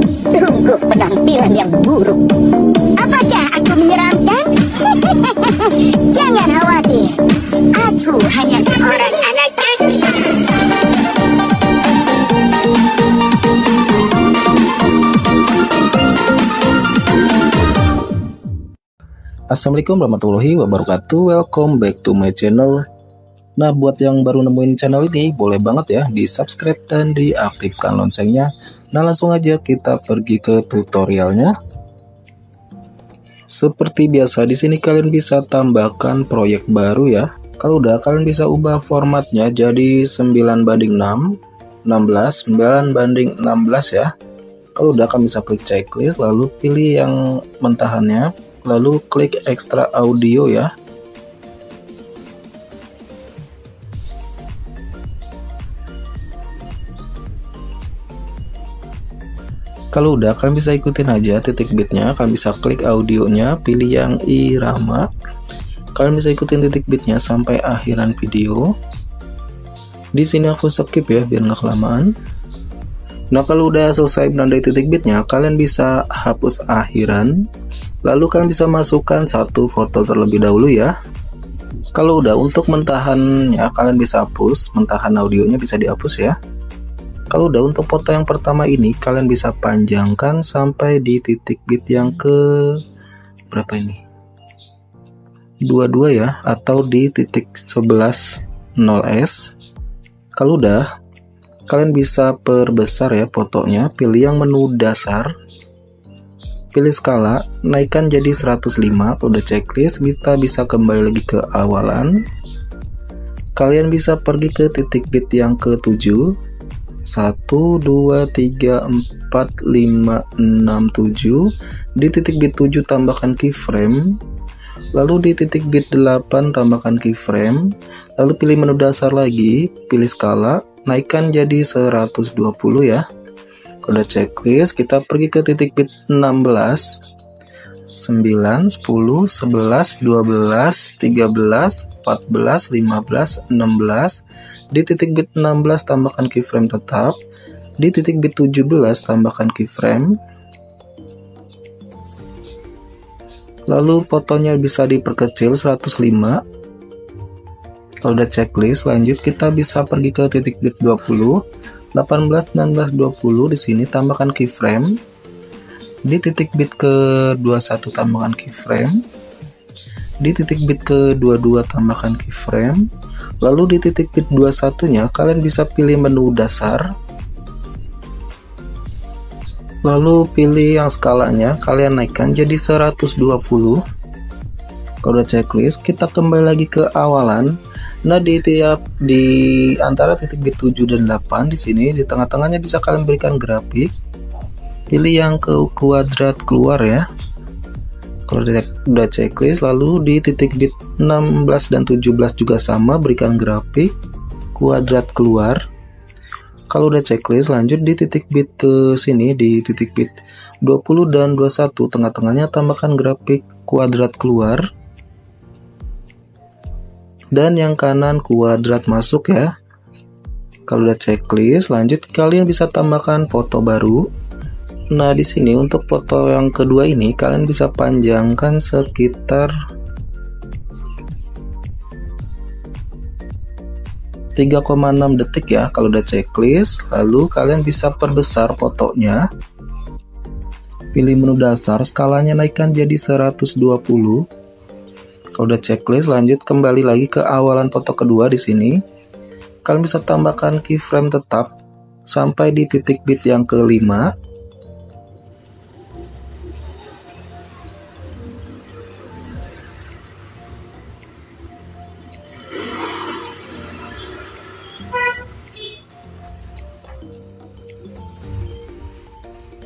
Sungguh penampilan yang buruk. Apakah aku menyeramkan? Jangan khawatir, aku hanya seorang anak kecil. Assalamualaikum warahmatullahi wabarakatuh. Welcome back to my channel. Nah, buat yang baru nemuin channel ini, boleh banget ya di subscribe dan diaktifkan loncengnya. Nah, langsung aja kita pergi ke tutorialnya. Seperti biasa, di sini kalian bisa tambahkan proyek baru ya. Kalau udah, kalian bisa ubah formatnya jadi 9:6, 16, 9:16 ya. Kalau udah, kalian bisa klik checklist, lalu pilih yang mentahannya, lalu klik extra audio ya. Kalau udah, kalian bisa ikutin aja titik bitnya. Kalian bisa klik audionya, pilih yang irama. Kalian bisa ikutin titik bitnya sampai akhiran video. Di sini aku skip ya biar nggak kelamaan. Nah, kalau udah selesai menandai titik bitnya, kalian bisa hapus akhiran. Lalu kalian bisa masukkan satu foto terlebih dahulu ya. Kalau udah, untuk mentahannya kalian bisa hapus, mentahan audionya bisa dihapus ya. Kalau udah, untuk foto yang pertama ini kalian bisa panjangkan sampai di titik bit yang ke berapa ini? 22 ya, atau di titik 11:0s. Kalau udah, kalian bisa perbesar ya fotonya, pilih yang menu dasar, pilih skala, naikkan jadi 105. Kalau udah checklist, kita bisa kembali lagi ke awalan. Kalian bisa pergi ke titik bit yang ke-7, 1, 2, 3, 4, 5, 6, 7. Di titik bit 7 tambahkan keyframe. Lalu di titik bit 8 tambahkan keyframe. Lalu pilih menu dasar lagi, pilih skala, naikkan jadi 120 ya. Udah checklist, kita pergi ke titik bit 16, 9, 10, 11, 12, 13, 14, 15, 16. Di titik bit 16 tambahkan keyframe tetap. Di titik bit 17 tambahkan keyframe. Lalu fotonya bisa diperkecil 105. Kalau udah checklist, lanjut kita bisa pergi ke titik bit 20, 18, 19, 20. Di sini tambahkan keyframe. Di titik bit ke-21 tambahkan keyframe. Di titik bit ke-22 tambahkan keyframe. Lalu di titik bit 21-nya kalian bisa pilih menu dasar. Lalu pilih yang skalanya, kalian naikkan jadi 120. Kalau udah checklist, kita kembali lagi ke awalan. Nah, di antara titik bit 7 dan 8 di sini, di tengah-tengahnya bisa kalian berikan grafik. Pilih yang ke kuadrat keluar ya. Kalau udah checklist, lalu di titik bit 16 dan 17 juga sama, berikan grafik kuadrat keluar. Kalau udah checklist, lanjut di titik bit ke sini, di titik bit 20 dan 21, tengah-tengahnya tambahkan grafik kuadrat keluar. Dan yang kanan kuadrat masuk ya. Kalau udah checklist, lanjut kalian bisa tambahkan foto baru. Nah, di sini untuk foto yang kedua ini kalian bisa panjangkan sekitar 3,6 detik ya. Kalau udah checklist, lalu kalian bisa perbesar fotonya. Pilih menu dasar, skalanya naikkan jadi 120. Kalau udah checklist, lanjut kembali lagi ke awalan foto kedua di sini. Kalian bisa tambahkan keyframe tetap sampai di titik bit yang ke-5.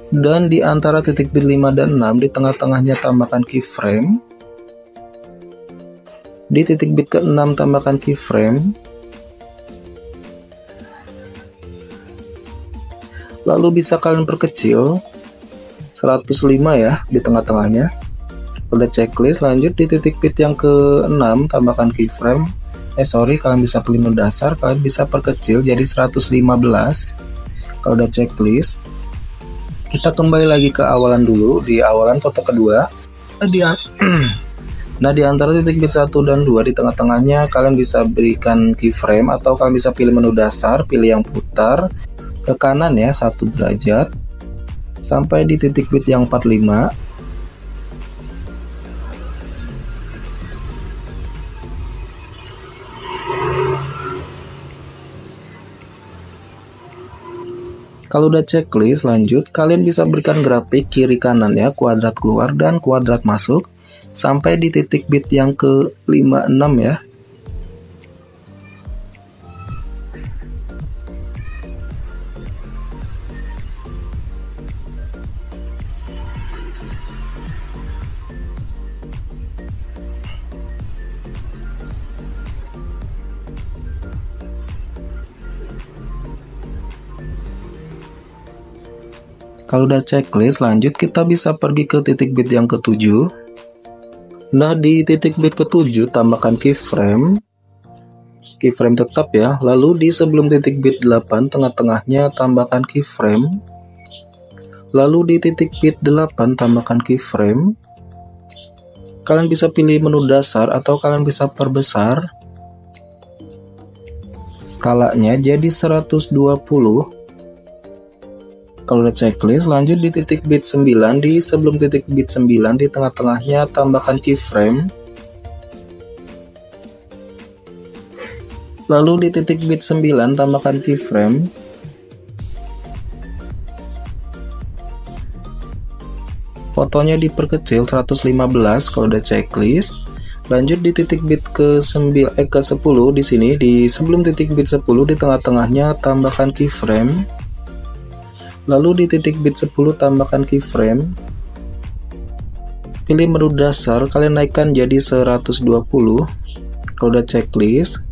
Dan di antara titik bit 5 dan 6, di tengah-tengahnya tambahkan keyframe. Di titik bit ke-6 tambahkan keyframe. Lalu bisa kalian perkecil 105 ya di tengah-tengahnya. Udah checklist, lanjut di titik bit yang ke-6 tambahkan keyframe. Kalian bisa pilih menu dasar, kalian bisa perkecil jadi 115. Kalau udah checklist, Kita kembali lagi ke awalan dulu, di awalan foto kedua. Nah, di antara titik bit 1 dan 2 di tengah-tengahnya kalian bisa berikan keyframe atau kalian bisa pilih menu dasar, pilih yang putar ke kanan ya 1 derajat sampai di titik bit yang 45. Kalau udah checklist, lanjut kalian bisa berikan grafik kiri kanan ya, kuadrat keluar dan kuadrat masuk sampai di titik bit yang ke 56 ya. Kalau udah checklist, lanjut kita bisa pergi ke titik bit yang ke-7. Nah, di titik bit ke-7 tambahkan keyframe tetap ya. Lalu di sebelum titik bit 8 tengah-tengahnya tambahkan keyframe. Lalu di titik bit 8 tambahkan keyframe. Kalian bisa pilih menu dasar atau kalian bisa perbesar skalanya jadi 120. Kalau udah checklist, lanjut di titik bit 9, di sebelum titik bit 9 di tengah-tengahnya tambahkan keyframe. Lalu di titik bit 9 tambahkan keyframe. Fotonya diperkecil 115 kalau udah checklist. Lanjut di titik bit ke-10 di sini, di sebelum titik bit 10 di tengah-tengahnya tambahkan keyframe. Lalu di titik bit 10 tambahkan keyframe. Pilih menu dasar, kalian naikkan jadi 120. Kalau udah checklist,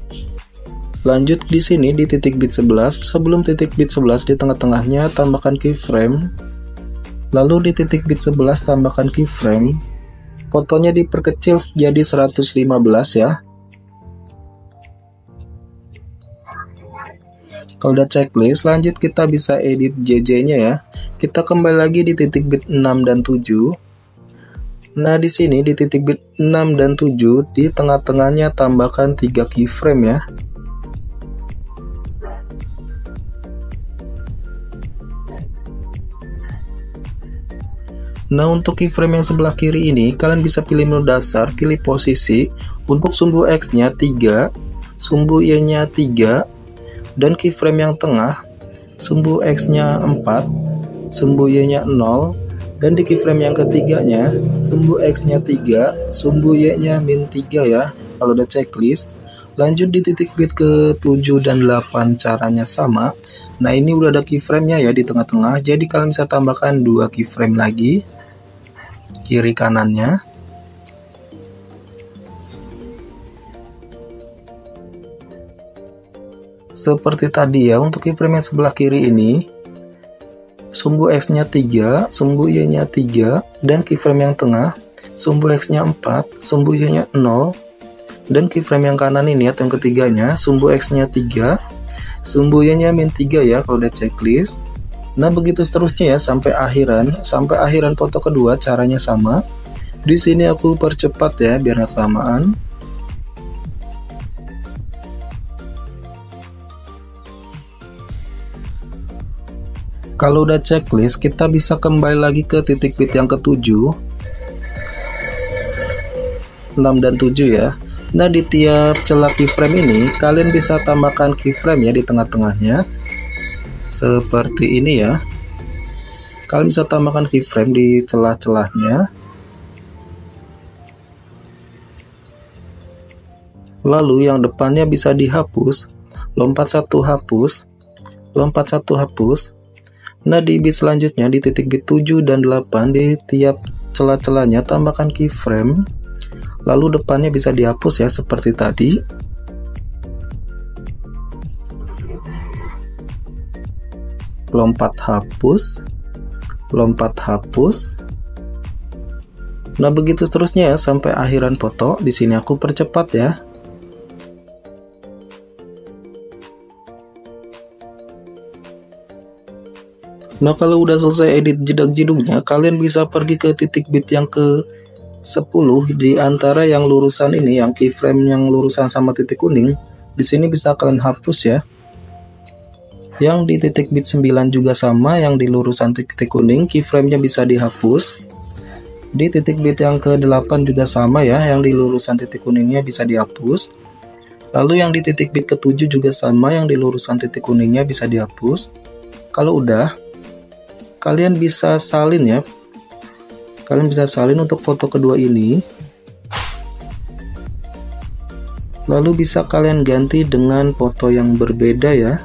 lanjut di sini di titik bit 11, sebelum titik bit 11 di tengah-tengahnya tambahkan keyframe. Lalu di titik bit 11 tambahkan keyframe. Fotonya diperkecil jadi 115 ya. Kalau udah checklist, lanjut kita bisa edit JJ-nya ya. Kita kembali lagi di titik bit 6 dan 7. Nah, di sini di titik bit 6 dan 7 di tengah-tengahnya tambahkan 3 keyframe ya. Nah, untuk keyframe yang sebelah kiri ini kalian bisa pilih menu dasar, pilih posisi. Untuk sumbu X-nya 3, sumbu Y-nya 3, dan keyframe yang tengah sumbu X-nya 4, sumbu Y-nya 0, dan di keyframe yang ketiganya sumbu X-nya 3, sumbu Y-nya -3 ya. Kalau udah checklist, lanjut di titik bit ke-7 dan 8 caranya sama. Nah, ini udah ada keyframe-nya ya di tengah-tengah, jadi kalian bisa tambahkan 2 keyframe lagi kiri kanannya. Seperti tadi ya, untuk keyframe yang sebelah kiri ini sumbu X-nya 3, sumbu Y-nya 3, dan keyframe yang tengah sumbu X-nya 4, sumbu Y-nya 0, dan keyframe yang kanan ini atau yang ketiganya sumbu X-nya 3, sumbu Y-nya -3 ya kalau udah checklist. Nah, begitu seterusnya ya sampai akhiran foto kedua caranya sama. Di sini aku percepat ya biar nggak kelamaan. Kalau udah checklist, kita bisa kembali lagi ke titik bit yang ke-7, 6 dan 7 ya. Nah, di tiap celah keyframe ini kalian bisa tambahkan keyframe ya di tengah-tengahnya. Seperti ini ya. Kalian bisa tambahkan keyframe di celah-celahnya. Lalu yang depannya bisa dihapus, lompat satu hapus, lompat satu hapus. Nah, di bit selanjutnya di titik bit 7 dan 8 di tiap celah-celahnya tambahkan keyframe. Lalu depannya bisa dihapus ya seperti tadi. Lompat hapus, lompat hapus. Nah, begitu seterusnya ya sampai akhiran foto. Di sini aku percepat ya. Nah, kalau udah selesai edit jedak-jeduknya, kalian bisa pergi ke titik bit yang ke 10 di antara yang lurusan ini, yang keyframe yang lurusan sama titik kuning. Di sini bisa kalian hapus ya. Yang di titik bit 9 juga sama, yang di lurusan titik kuning, keyframe-nya bisa dihapus. Di titik bit yang ke-8 juga sama ya, yang di lurusan titik kuningnya bisa dihapus. Lalu yang di titik bit ke-7 juga sama, yang di lurusan titik kuningnya bisa dihapus. Kalau udah, kalian bisa salin ya. Kalian bisa salin untuk foto kedua ini. Lalu bisa kalian ganti dengan foto yang berbeda ya.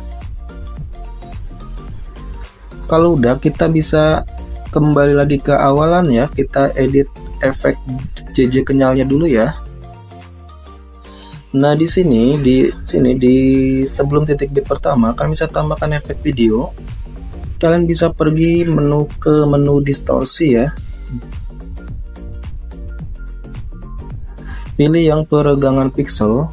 Kalau udah, kita bisa kembali lagi ke awalan ya. Kita edit efek JJ kenyalnya dulu ya. Nah, di sini sebelum titik bit pertama, kalian bisa tambahkan efek video. Kalian bisa pergi ke menu distorsi ya. Pilih yang peregangan pixel.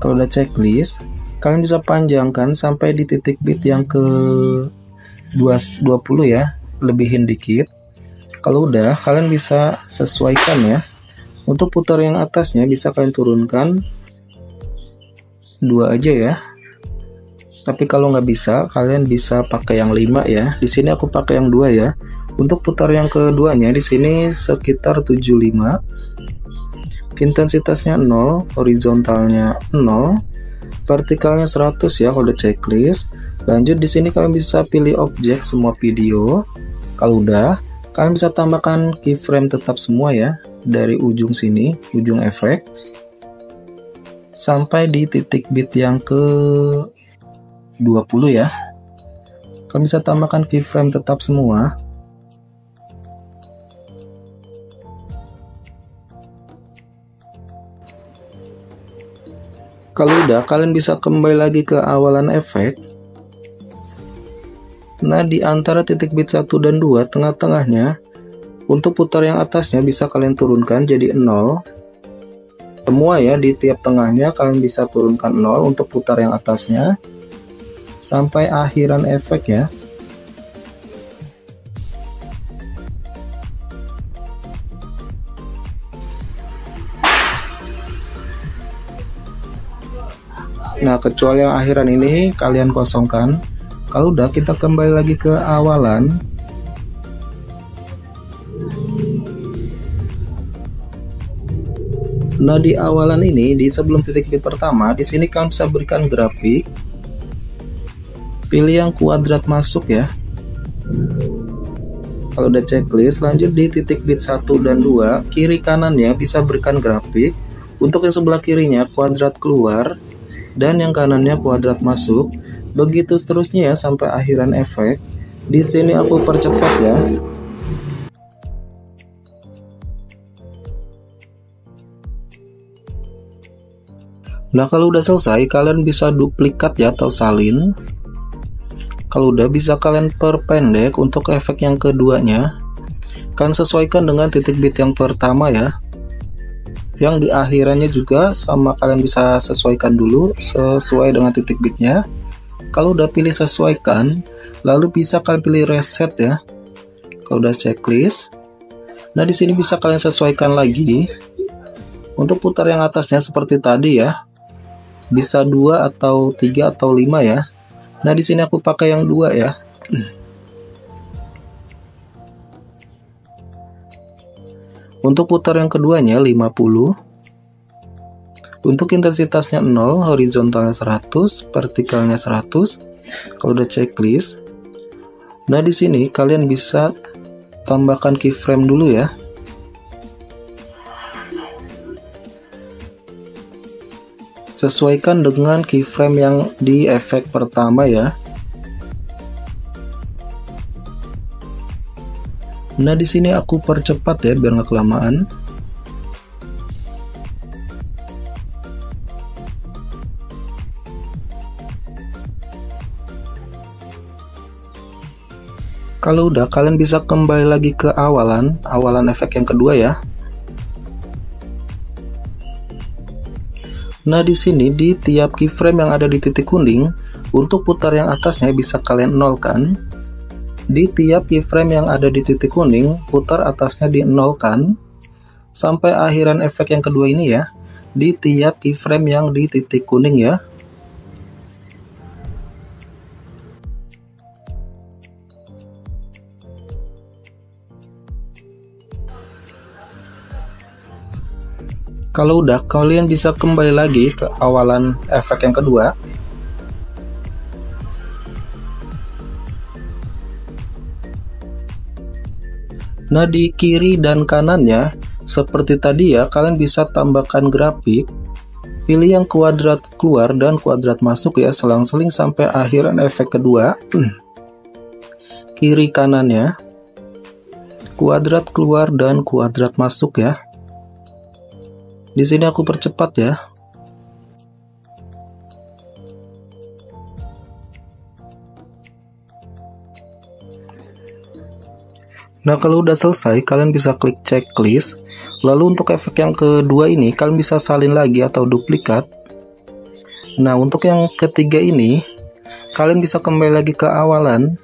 Kalau udah checklist, kalian bisa panjangkan sampai di titik bit yang ke 20 ya, lebihin dikit. Kalau udah, kalian bisa sesuaikan ya. Untuk putar yang atasnya bisa kalian turunkan 2 aja ya. Tapi kalau nggak bisa, kalian bisa pakai yang 5 ya. Di sini aku pakai yang 2 ya. Untuk putar yang keduanya di sini sekitar 75. Intensitasnya 0, horizontalnya 0, vertikalnya 100 ya kalau udah checklist. Lanjut di sini kalian bisa pilih objek semua video. Kalau udah, kalian bisa tambahkan keyframe tetap semua ya, dari ujung sini, ujung efek sampai di titik bit yang ke 20 ya. Kalian bisa tambahkan keyframe tetap semua. Kalau udah, kalian bisa kembali lagi ke awalan efek. Nah, di antara titik bit 1 dan 2 tengah-tengahnya, untuk putar yang atasnya bisa kalian turunkan jadi 0. Semua ya, di tiap tengahnya kalian bisa turunkan 0 untuk putar yang atasnya sampai akhiran efek ya. Nah, kecuali yang akhiran ini kalian kosongkan. Kalau udah, kita kembali lagi ke awalan. Nah, di awalan ini, di sebelum titik bit pertama, di sini kalian bisa berikan grafik. Pilih yang kuadrat masuk ya. Kalau udah checklist, lanjut di titik bit 1 dan 2, kiri kanannya bisa berikan grafik. Untuk yang sebelah kirinya kuadrat keluar, dan yang kanannya kuadrat masuk. Begitu seterusnya ya sampai akhiran efek. Di sini aku percepat ya. Nah, kalau udah selesai, kalian bisa duplikat ya atau salin. Kalau udah, bisa kalian perpendek untuk efek yang keduanya. Kalian sesuaikan dengan titik bit yang pertama ya. Yang di akhirannya juga sama, kalian bisa sesuaikan dulu sesuai dengan titik bitnya. Kalau udah pilih sesuaikan, lalu bisa kalian pilih reset ya. Kalau udah checklist, nah di sini bisa kalian sesuaikan lagi. Untuk putar yang atasnya seperti tadi ya, bisa 2 atau 3 atau 5 ya. Nah di sini aku pakai yang 2 ya. Untuk putar yang keduanya 50. Untuk intensitasnya 0, horizontalnya 100, vertikalnya 100. Kalau udah checklist. Nah, di sini kalian bisa tambahkan keyframe dulu ya. Sesuaikan dengan keyframe yang di efek pertama ya. Nah, di sini aku percepat ya biar nggak kelamaan. Kalau udah, kalian bisa kembali lagi ke awalan efek yang kedua ya. Nah, di sini di tiap keyframe yang ada di titik kuning, Untuk putar yang atasnya bisa kalian nolkan. Di tiap keyframe yang ada di titik kuning, putar atasnya dinolkan sampai akhiran efek yang kedua ini ya. Di tiap keyframe yang di titik kuning ya. Kalau udah, kalian bisa kembali lagi ke awalan efek yang kedua. Nah, di kiri dan kanannya, seperti tadi ya, kalian bisa tambahkan grafik. Pilih yang kuadrat keluar dan kuadrat masuk ya, selang-seling sampai akhiran efek kedua. Kiri kanannya, kuadrat keluar dan kuadrat masuk ya. Di sini aku percepat ya. Nah, kalau udah selesai, kalian bisa klik checklist. Lalu untuk efek yang kedua ini, kalian bisa salin lagi atau duplikat. Nah, untuk yang ketiga ini, kalian bisa kembali lagi ke awalan.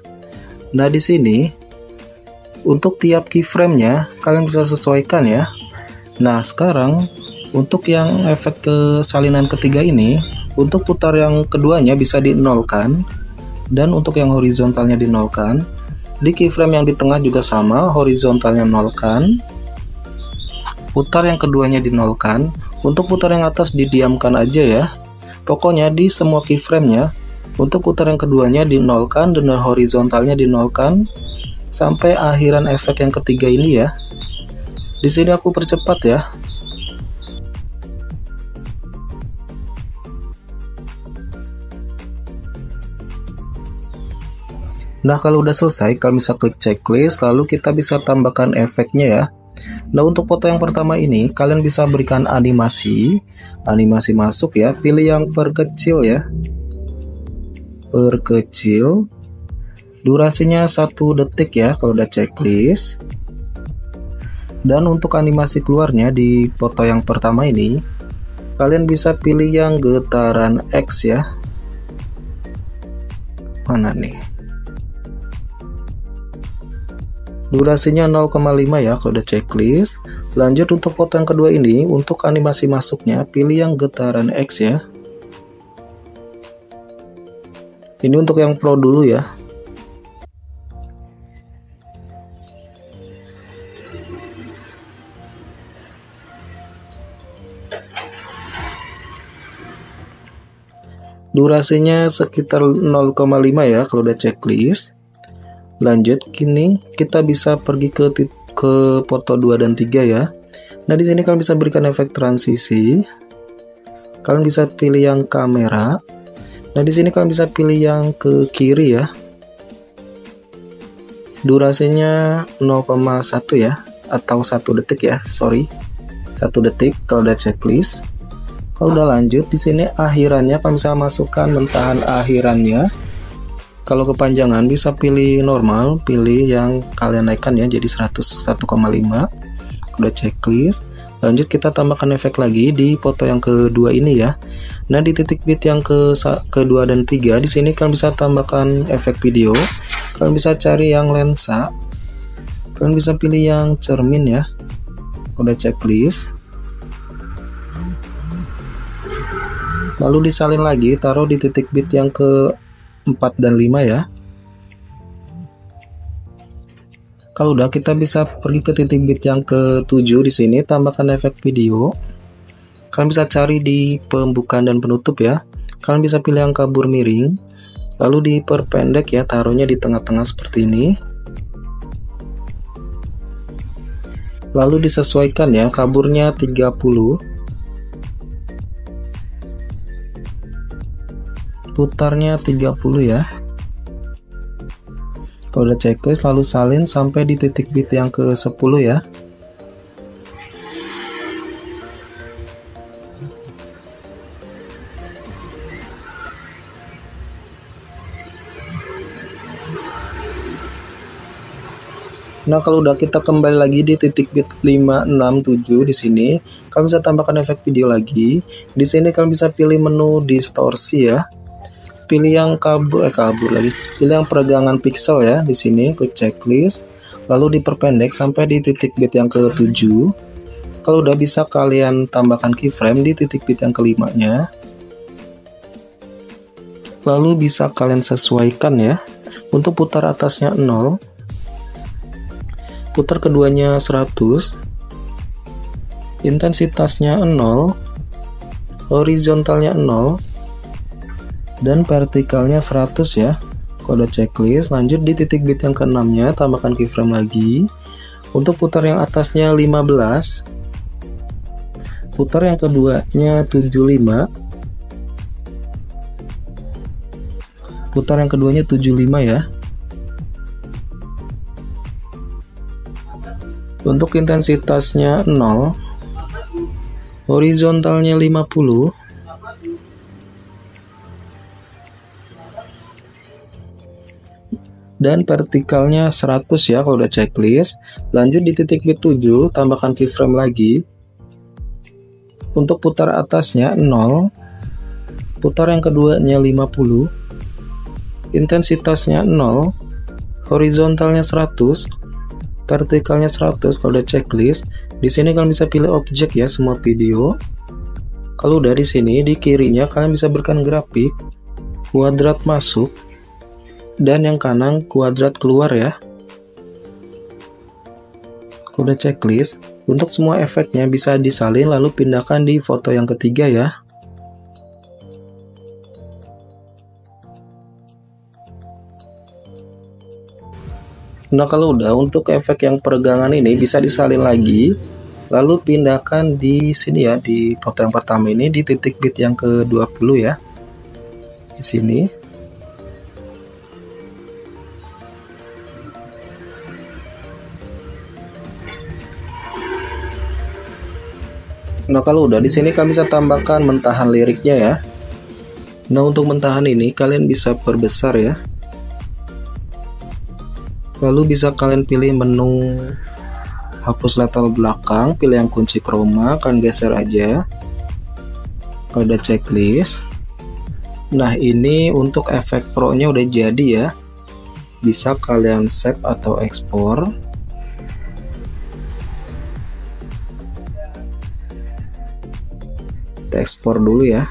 Nah, di sini, untuk tiap keyframe-nya, kalian bisa sesuaikan ya. Nah, sekarang untuk yang efek kesalinan ketiga ini, untuk putar yang keduanya bisa dinolkan, dan untuk yang horizontalnya dinolkan. Di keyframe yang di tengah juga sama, horizontalnya nolkan, putar yang keduanya dinolkan. Untuk putar yang atas didiamkan aja ya. Pokoknya di semua keyframe-nya, untuk putar yang keduanya dinolkan dan horizontalnya dinolkan sampai akhiran efek yang ketiga ini ya. Di sini aku percepat ya. Nah, kalau udah selesai, kalian bisa klik checklist, lalu kita bisa tambahkan efeknya ya. Nah, untuk foto yang pertama ini, kalian bisa berikan animasi masuk ya, pilih yang perkecil ya. Perkecil. Durasinya 1 detik ya, kalau udah checklist. Dan untuk animasi keluarnya di foto yang pertama ini, kalian bisa pilih yang getaran X ya. Mana nih? Durasinya 0,5 ya kalau udah checklist. Lanjut untuk foto yang kedua ini, untuk animasi masuknya pilih yang getaran X ya. Ini untuk yang pro dulu ya. Durasinya sekitar 0,5 ya kalau udah checklist. Lanjut, kini kita bisa pergi ke foto 2 dan 3 ya. Nah, di sini kalian bisa berikan efek transisi. Kalian bisa pilih yang kamera. Nah, di sini kalian bisa pilih yang ke kiri ya. Durasinya 0,1 ya, atau 1 detik ya, sorry. 1 detik kalau udah checklist. Kalau udah lanjut, di sini akhirannya kalian bisa masukkan mentahan akhirannya. Kalau kepanjangan bisa pilih normal, pilih yang kalian naikkan ya, jadi 101,5. Udah checklist. Lanjut kita tambahkan efek lagi di foto yang kedua ini ya. Nah, di titik bit yang kedua dan 3, di sini kalian bisa tambahkan efek video. Kalian bisa cari yang lensa. Kalian bisa pilih yang cermin ya. Udah checklist. Lalu disalin lagi, taruh di titik bit yang ke 4 dan 5 ya. Kalau udah, kita bisa pergi ke titik bit yang ke-7 di sini, tambahkan efek video. Kalian bisa cari di pembukaan dan penutup ya. Kalian bisa pilih yang kabur miring, lalu diperpendek ya, taruhnya di tengah-tengah seperti ini. Lalu disesuaikan ya, kaburnya 30. Putarnya 30 ya. Kalau udah checklist, lalu salin sampai di titik bit yang ke-10 ya. Nah, kalau udah, kita kembali lagi di titik bit 567 di sini. Kalian bisa tambahkan efek video lagi. Di sini kalian bisa pilih menu distorsi ya. pilih yang kabur lagi. Pilih yang peregangan pixel ya di sini, klik checklist, lalu diperpendek sampai di titik bit yang ke-7. Kalau udah bisa kalian tambahkan keyframe di titik bit yang ke-5-nya. Lalu bisa kalian sesuaikan ya. Untuk putar atasnya 0, putar keduanya 100, intensitasnya 0, horizontalnya 0, dan vertikalnya 100 ya. Kode checklist, lanjut di titik bit yang ke-6-nya, tambahkan keyframe lagi. Untuk putar yang atasnya 15, putar yang keduanya 75, putar yang keduanya 75 ya. Untuk intensitasnya 0, horizontalnya 50, dan vertikalnya 100 ya kalau udah checklist. Lanjut di titik bit 7, tambahkan keyframe lagi. Untuk putar atasnya 0, putar yang keduanya 50, intensitasnya 0, horizontalnya 100, vertikalnya 100 kalau udah checklist. Di sini kalian bisa pilih objek ya, semua video. Kalau udah di sini, di kirinya kalian bisa berikan grafik, kuadrat masuk, dan yang kanan kuadrat keluar ya. Kalau udah checklist, untuk semua efeknya bisa disalin lalu pindahkan di foto yang ketiga ya. Nah kalau udah, untuk efek yang peregangan ini bisa disalin lagi, lalu pindahkan di sini ya, di foto yang pertama ini di titik bit yang ke-20 ya, di sini. Nah kalau udah, di sini kalian bisa tambahkan mentahan liriknya ya. Nah untuk mentahan ini kalian bisa perbesar ya. Lalu bisa kalian pilih menu hapus latar belakang, pilih yang kunci chroma, kalian geser aja. Kalau udah checklist. Nah ini untuk efek pro nya udah jadi ya. Bisa kalian save atau ekspor. Kita ekspor dulu ya.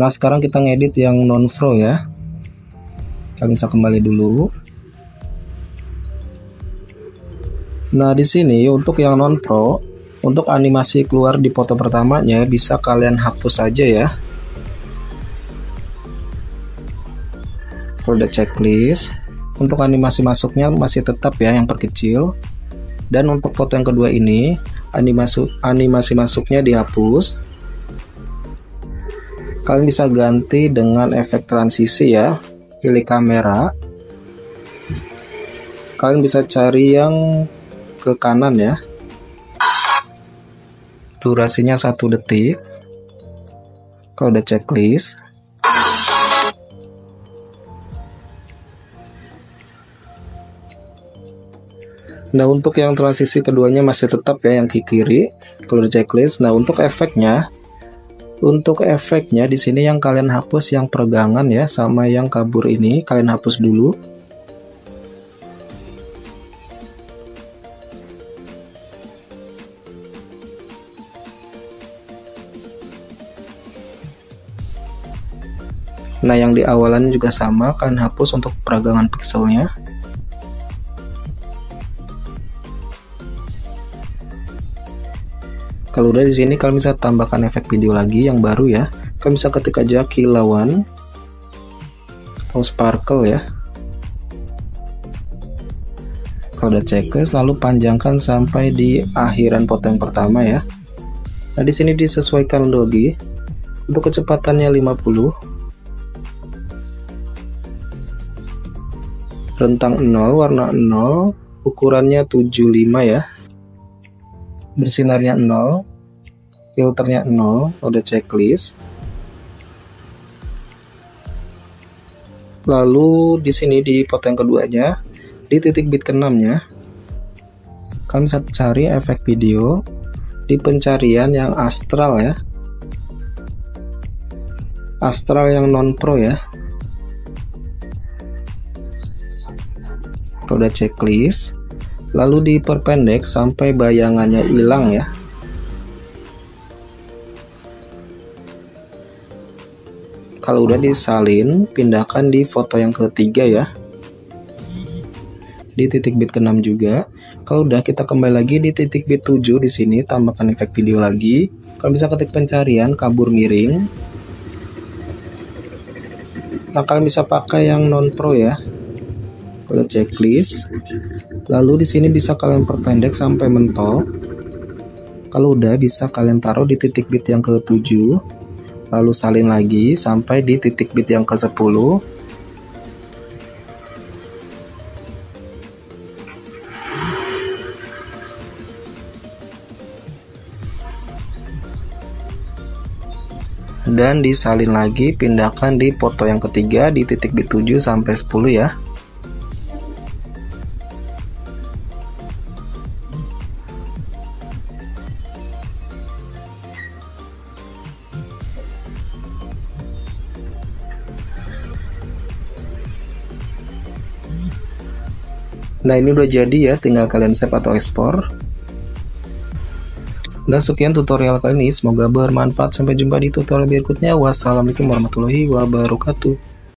Nah sekarang kita ngedit yang non pro ya. Kalian bisa kembali dulu. Nah di sini untuk yang non pro, untuk animasi keluar di foto pertamanya bisa kalian hapus saja ya. Kalau udah checklist, untuk animasi masuknya masih tetap ya yang perkecil. Dan untuk foto yang kedua ini animasi masuknya dihapus. Kalian bisa ganti dengan efek transisi ya. Pilih kamera. Kalian bisa cari yang ke kanan ya. Durasinya 1 detik. Kalau udah checklist. Nah untuk yang transisi keduanya masih tetap ya yang ke kiri. Kalau udah checklist. Nah untuk efeknya di sini yang kalian hapus yang peregangan ya, sama yang kabur ini kalian hapus dulu. Nah yang di awalannya juga sama, kalian hapus untuk peregangan pixelnya. Kalau udah di sini kalian bisa tambahkan efek video lagi yang baru ya. Kalian bisa ketik aja kilauan atau sparkle ya. Kalau udah checklist, lalu panjangkan sampai di akhiran foto yang pertama ya. Nah di sini disesuaikan lagi. Untuk kecepatannya 50. Rentang 0, warna 0, ukurannya 75 ya. Bersinarnya 0, filternya 0, udah checklist. Lalu di sini di foto yang keduanya, di titik bit ke-6-nya, kalian bisa cari efek video di pencarian yang astral ya. Astral yang non pro ya. Kalau udah checklist, lalu diperpendek sampai bayangannya hilang ya. Kalau udah disalin, pindahkan di foto yang ketiga ya. Di titik bit ke-6 juga. Kalau udah, kita kembali lagi di titik bit 7 di sini, tambahkan efek video lagi. Kalian bisa ketik pencarian kabur miring. Nah, kalian bisa pakai yang non pro ya. Kalau checklist, lalu di sini bisa kalian perpendek sampai mentok. Kalau udah, bisa kalian taruh di titik bit yang ke-7, lalu salin lagi sampai di titik bit yang ke-10. Dan disalin lagi, pindahkan di foto yang ketiga di titik bit 7 sampai 10 ya. Nah, ini udah jadi ya, tinggal kalian save atau ekspor. Dan sekian tutorial kali ini, semoga bermanfaat. Sampai jumpa di tutorial berikutnya. Wassalamualaikum warahmatullahi wabarakatuh.